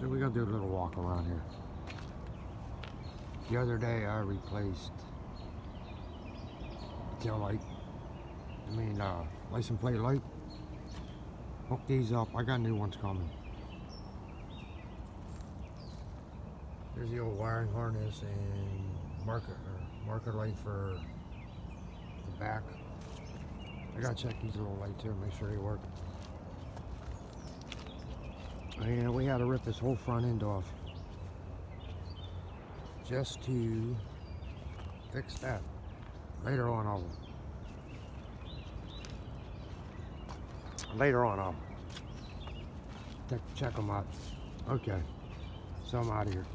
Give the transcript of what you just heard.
So we're gonna do a little walk around here. The other day I replaced the tail light. License plate light. Hooked these up. I got new ones coming. There's the old wiring harness and marker light for the back. I gotta check these little lights here, make sure they work. And we had to rip this whole front end off just to fix that. Later on I'll check them out. Okay, so I'm out of here.